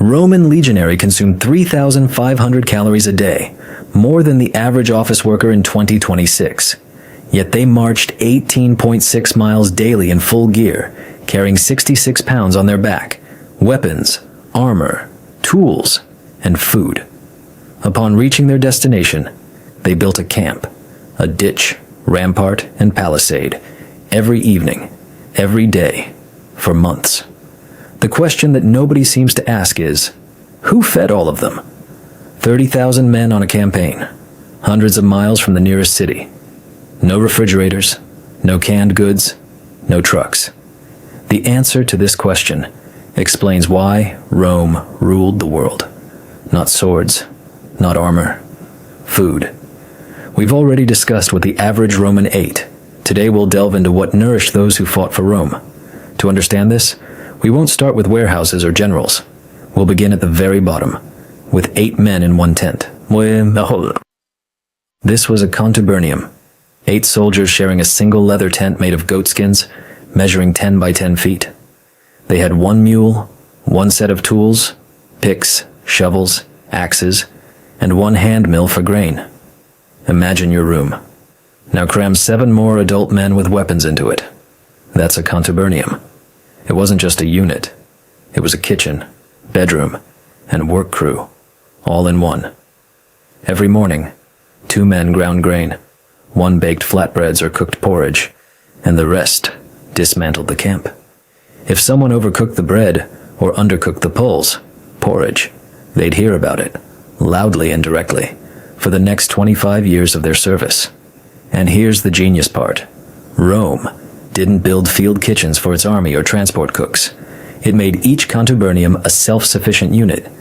Roman legionary consumed 3,500 calories a day, more than the average office worker in 2026. Yet they marched 18.6 miles daily in full gear, carrying 66 pounds on their back, weapons, armor, tools, and food. Upon reaching their destination, they built a camp, a ditch, rampart, and palisade, every evening, every day, for months. The question that nobody seems to ask is, who fed all of them? 30,000 men on a campaign, hundreds of miles from the nearest city. No refrigerators, no canned goods, no trucks. The answer to this question explains why Rome ruled the world. Not swords, not armor, food. We've already discussed what the average Roman ate. Today we'll delve into what nourished those who fought for Rome. To understand this, we won't start with warehouses or generals. We'll begin at the very bottom, with 8 men in one tent. This was a contubernium. 8 soldiers sharing a single leather tent made of goatskins, measuring 10 by 10 feet. They had 1 mule, 1 set of tools, picks, shovels, axes, and 1 hand mill for grain. Imagine your room. Now cram 7 more adult men with weapons into it. That's a contubernium. It wasn't just a unit. It was a kitchen, bedroom, and work crew, all in one. Every morning, 2 men ground grain, 1 baked flatbreads or cooked porridge, and the rest dismantled the camp. If someone overcooked the bread or undercooked the pulse, porridge, they'd hear about it, loudly and directly, for the next 25 years of their service. And here's the genius part. Rome didn't build field kitchens for its army or transport cooks. It made each contubernium a self-sufficient unit.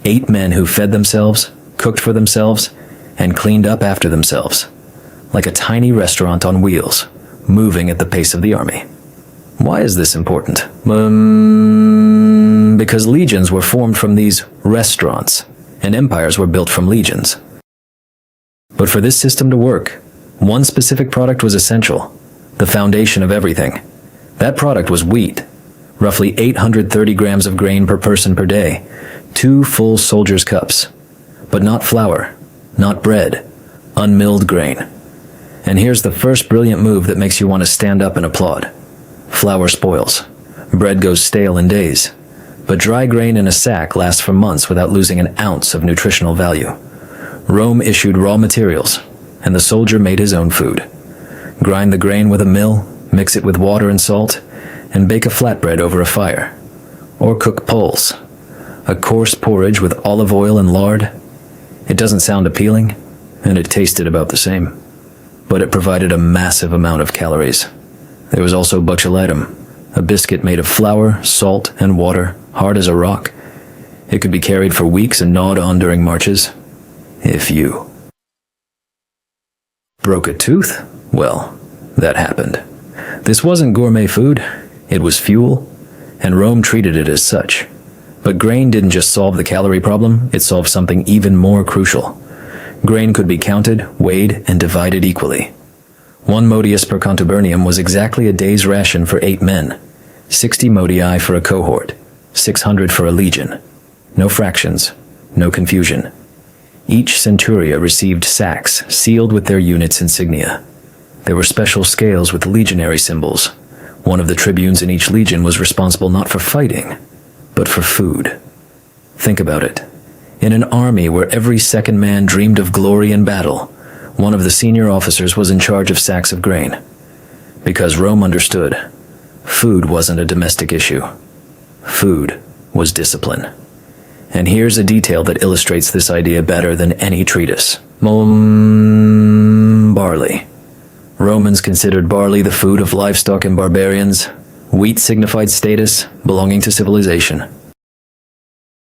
8 men who fed themselves, cooked for themselves, and cleaned up after themselves. Like a tiny restaurant on wheels, moving at the pace of the army. Why is this important? Because legions were formed from these restaurants, and empires were built from legions. But for this system to work, one specific product was essential, the foundation of everything. That product was wheat, roughly 830 grams of grain per person per day, 2 full soldiers' cups. But not flour, not bread, unmilled grain. And here's the first brilliant move that makes you want to stand up and applaud. Flour spoils. Bread goes stale in days. But dry grain in a sack lasts for months without losing an ounce of nutritional value. Rome issued raw materials, and the soldier made his own food. Grind the grain with a mill, mix it with water and salt, and bake a flatbread over a fire. Or cook pulse, a coarse porridge with olive oil and lard. It doesn't sound appealing, and it tasted about the same. But it provided a massive amount of calories. There was also botulism, a biscuit made of flour, salt, and water, hard as a rock. It could be carried for weeks and gnawed on during marches. If you broke a tooth, well, that happened. This wasn't gourmet food, it was fuel, and Rome treated it as such. But grain didn't just solve the calorie problem, it solved something even more crucial. Grain could be counted, weighed, and divided equally. 1 modius per contubernium was exactly a day's ration for 8 men, 60 modii for a cohort, 600 for a legion. No fractions, no confusion. Each centuria received sacks sealed with their unit's insignia. There were special scales with legionary symbols. One of the tribunes in each legion was responsible not for fighting, but for food. Think about it. In an army where every second man dreamed of glory in battle, one of the senior officers was in charge of sacks of grain. Because Rome understood, food wasn't a domestic issue. Food was discipline. And here's a detail that illustrates this idea better than any treatise. Barley. Romans considered barley the food of livestock and barbarians. Wheat signified status, belonging to civilization.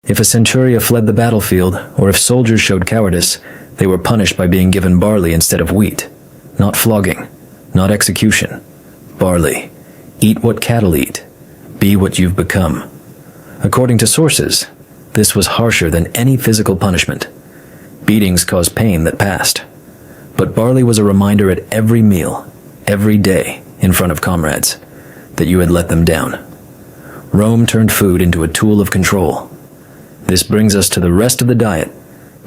If a centuria fled the battlefield, or if soldiers showed cowardice, they were punished by being given barley instead of wheat. Not flogging, not execution. Barley. Eat what cattle eat. Be what you've become. According to sources, this was harsher than any physical punishment. Beatings caused pain that passed. But barley was a reminder at every meal, every day, in front of comrades, that you had let them down. Rome turned food into a tool of control. This brings us to the rest of the diet,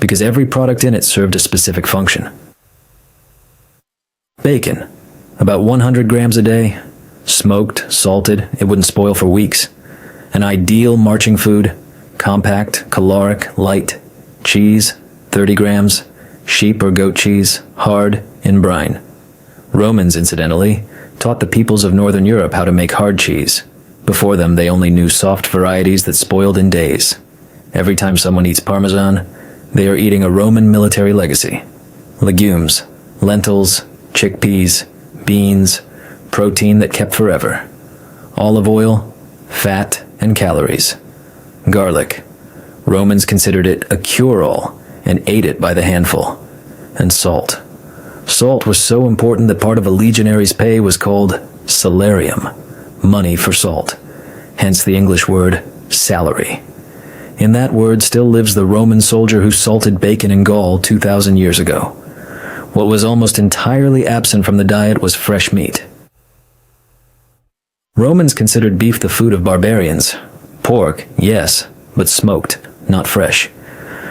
because every product in it served a specific function. Bacon, about 100 grams a day, smoked, salted, it wouldn't spoil for weeks. An ideal marching food, compact, caloric, light. Cheese, 30 grams, sheep or goat cheese, hard, in brine. Romans, incidentally, taught the peoples of Northern Europe how to make hard cheese. Before them, they only knew soft varieties that spoiled in days. Every time someone eats Parmesan, they are eating a Roman military legacy. Legumes, lentils, chickpeas, beans, protein that kept forever. Olive oil, fat, and calories. Garlic. Romans considered it a cure-all and ate it by the handful. And salt. Salt was so important that part of a legionary's pay was called salarium, money for salt. Hence the English word salary. In that word still lives the Roman soldier who salted bacon in Gaul 2,000 years ago. What was almost entirely absent from the diet was fresh meat. Romans considered beef the food of barbarians. Pork, yes, but smoked, not fresh.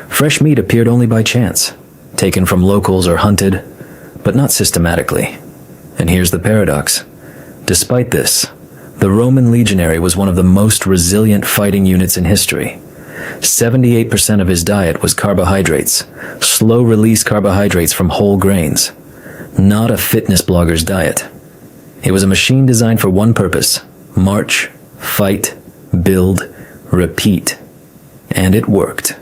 Fresh meat appeared only by chance, taken from locals or hunted, but not systematically. And here's the paradox. Despite this, the Roman legionary was one of the most resilient fighting units in history. 78% of his diet was carbohydrates, slow-release carbohydrates from whole grains. Not a fitness blogger's diet. It was a machine designed for one purpose: march, fight, build, repeat. And it worked.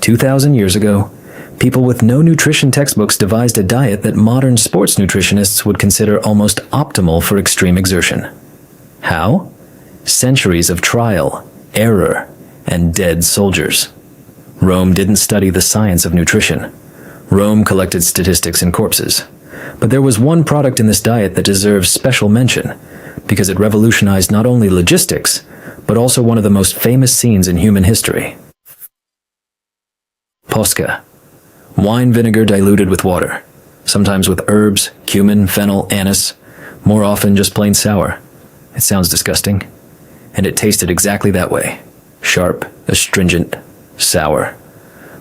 2,000 years ago, people with no nutrition textbooks devised a diet that modern sports nutritionists would consider almost optimal for extreme exertion. How? Centuries of trial, error, and dead soldiers. Rome didn't study the science of nutrition. Rome collected statistics in corpses. But there was one product in this diet that deserves special mention, because it revolutionized not only logistics, but also one of the most famous scenes in human history. Posca. Wine vinegar diluted with water, sometimes with herbs, cumin, fennel, anise, more often just plain sour. It sounds disgusting, and it tasted exactly that way. Sharp, astringent, sour.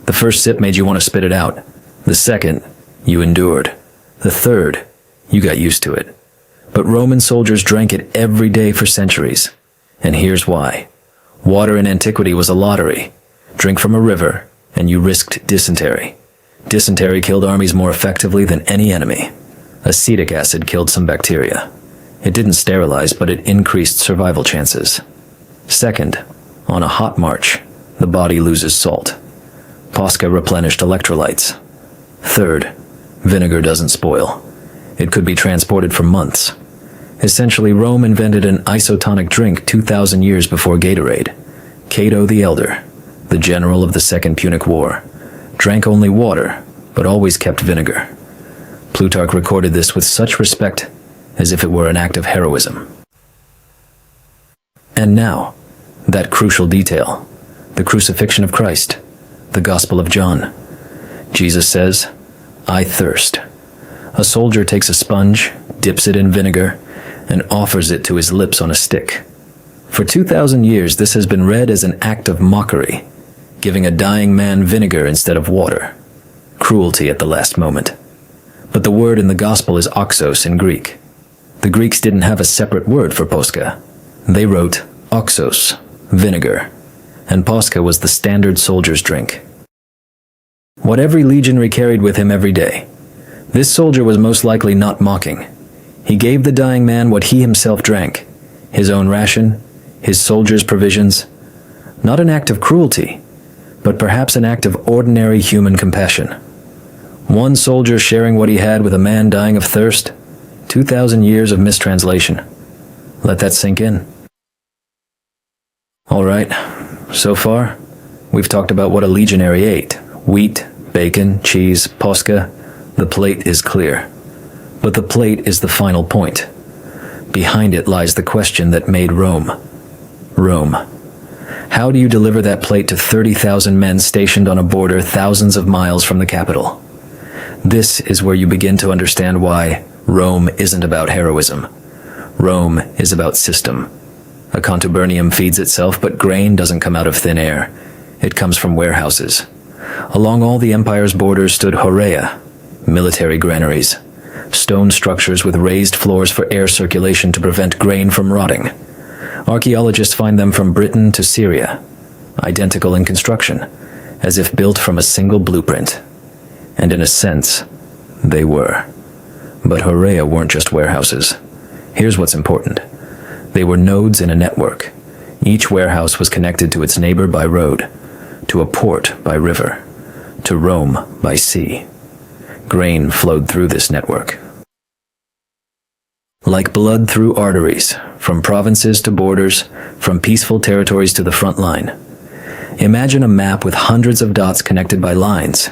The first sip made you want to spit it out. The second, you endured. The third, you got used to it. But Roman soldiers drank it every day for centuries. And here's why. Water in antiquity was a lottery. Drink from a river, and you risked dysentery. Dysentery killed armies more effectively than any enemy. Acetic acid killed some bacteria. It didn't sterilize, but it increased survival chances. Second, on a hot march, the body loses salt. Posca replenished electrolytes. Third, vinegar doesn't spoil. It could be transported for months. Essentially, Rome invented an isotonic drink 2,000 years before Gatorade. Cato the Elder, the general of the Second Punic War, drank only water, but always kept vinegar. Plutarch recorded this with such respect, as if it were an act of heroism. And now, that crucial detail, the crucifixion of Christ, the Gospel of John. Jesus says, "I thirst." A soldier takes a sponge, dips it in vinegar, and offers it to his lips on a stick. For 2,000 years, this has been read as an act of mockery, giving a dying man vinegar instead of water. Cruelty at the last moment. But the word in the Gospel is oxos in Greek. The Greeks didn't have a separate word for posca. They wrote oxos, vinegar, and posca was the standard soldier's drink. What every legionary carried with him every day. This soldier was most likely not mocking. He gave the dying man what he himself drank, his own ration, his soldiers' provisions. Not an act of cruelty, but perhaps an act of ordinary human compassion. One soldier sharing what he had with a man dying of thirst. 2,000 years of mistranslation. Let that sink in. All right, so far, we've talked about what a legionary ate. Wheat, bacon, cheese, posca. The plate is clear. But the plate is the final point. Behind it lies the question that made Rome. Rome. How do you deliver that plate to 30,000 men stationed on a border thousands of miles from the capital? This is where you begin to understand why Rome isn't about heroism. Rome is about system. A contubernium feeds itself, but grain doesn't come out of thin air. It comes from warehouses. Along all the empire's borders stood horea, military granaries, stone structures with raised floors for air circulation to prevent grain from rotting. Archaeologists find them from Britain to Syria, identical in construction, as if built from a single blueprint. And in a sense, they were. But horea weren't just warehouses. Here's what's important. They were nodes in a network. Each warehouse was connected to its neighbor by road, to a port by river, to Rome by sea. Grain flowed through this network. Like blood through arteries, from provinces to borders, from peaceful territories to the front line. Imagine a map with hundreds of dots connected by lines.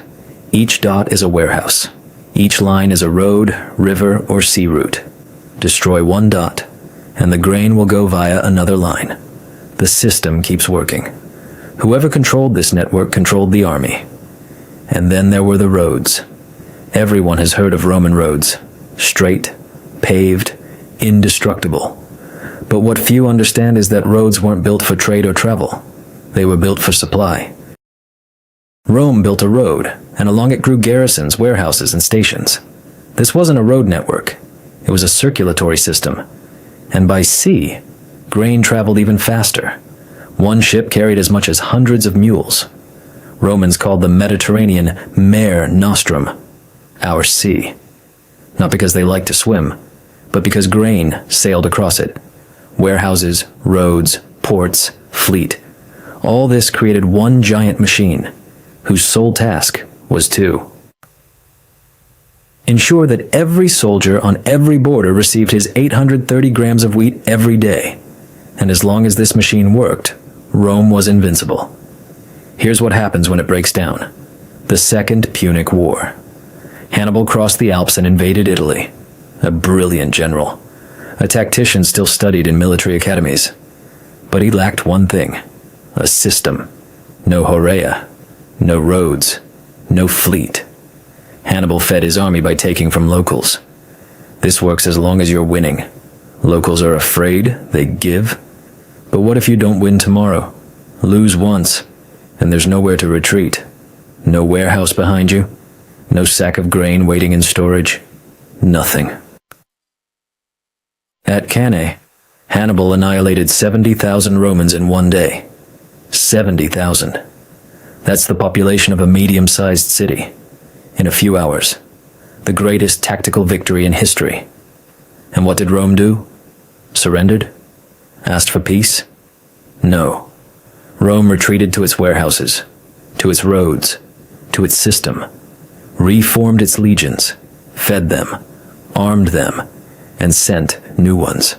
Each dot is a warehouse. Each line is a road, river, or sea route. Destroy one dot, and the grain will go via another line. The system keeps working. Whoever controlled this network controlled the army. And then there were the roads. Everyone has heard of Roman roads. Straight, paved, indestructible. But what few understand is that roads weren't built for trade or travel. They were built for supply. Rome built a road, and along it grew garrisons, warehouses, and stations. This wasn't a road network. It was a circulatory system. And by sea, grain traveled even faster. One ship carried as much as hundreds of mules. Romans called the Mediterranean Mare Nostrum, our sea. Not because they liked to swim, but because grain sailed across it. Warehouses, roads, ports, fleet. All this created one giant machine, whose sole task was to ensure that every soldier on every border received his 830 grams of wheat every day. And as long as this machine worked, Rome was invincible. Here's what happens when it breaks down. The Second Punic War. Hannibal crossed the Alps and invaded Italy. A brilliant general. A tactician still studied in military academies. But he lacked one thing. A system. No horea. No roads. No fleet. Hannibal fed his army by taking from locals. This works as long as you're winning. Locals are afraid, they give. But what if you don't win tomorrow? Lose once, and there's nowhere to retreat. No warehouse behind you. No sack of grain waiting in storage. Nothing. At Cannae, Hannibal annihilated 70,000 Romans in one day. 70,000. That's the population of a medium-sized city. In a few hours. The greatest tactical victory in history. And what did Rome do? Surrendered? Asked for peace? No. Rome retreated to its warehouses, to its roads, to its system, reformed its legions, fed them, armed them, and sent new ones.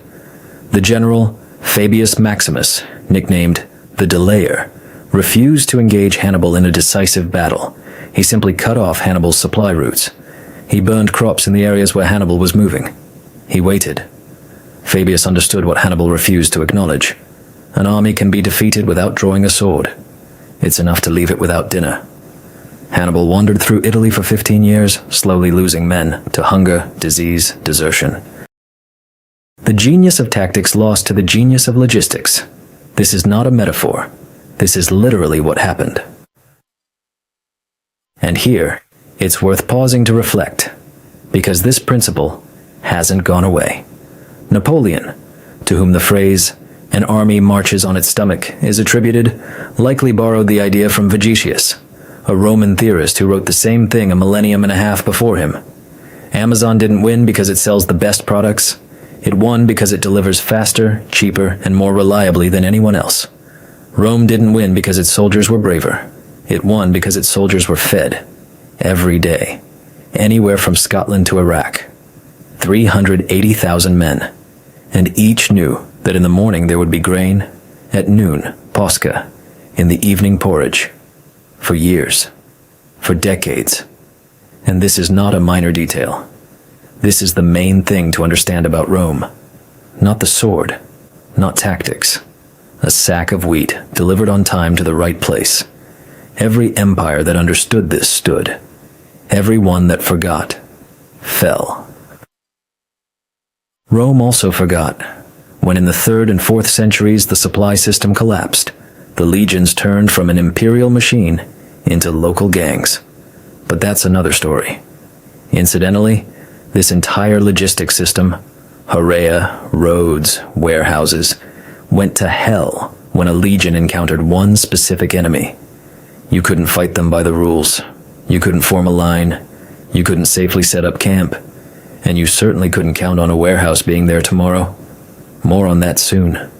The general, Fabius Maximus, nicknamed the Delayer, refused to engage Hannibal in a decisive battle. He simply cut off Hannibal's supply routes. He burned crops in the areas where Hannibal was moving. He waited. Fabius understood what Hannibal refused to acknowledge. An army can be defeated without drawing a sword. It's enough to leave it without dinner. Hannibal wandered through Italy for 15 years, slowly losing men to hunger, disease, desertion. The genius of tactics lost to the genius of logistics. This is not a metaphor. This is literally what happened. And here, it's worth pausing to reflect, because this principle hasn't gone away. Napoleon, to whom the phrase, "an army marches on its stomach," is attributed, likely borrowed the idea from Vegetius, a Roman theorist who wrote the same thing a millennium and a half before him. Amazon didn't win because it sells the best products. It won because it delivers faster, cheaper, and more reliably than anyone else. Rome didn't win because its soldiers were braver. It won because its soldiers were fed. Every day. Anywhere from Scotland to Iraq. 380,000 men. And each knew that in the morning there would be grain, at noon, posca, in the evening porridge. For years. For decades. And this is not a minor detail. This is the main thing to understand about Rome. Not the sword. Not tactics. A sack of wheat delivered on time to the right place. Every empire that understood this stood. Every one that forgot, fell. Rome also forgot. When in the 3rd and 4th centuries the supply system collapsed, The legions turned from an imperial machine into local gangs. But that's another story. Incidentally, this entire logistics system, Horea, roads, warehouses, went to hell when a legion encountered one specific enemy. You couldn't fight them by the rules. You couldn't form a line. You couldn't safely set up camp. And you certainly couldn't count on a warehouse being there tomorrow. More on that soon.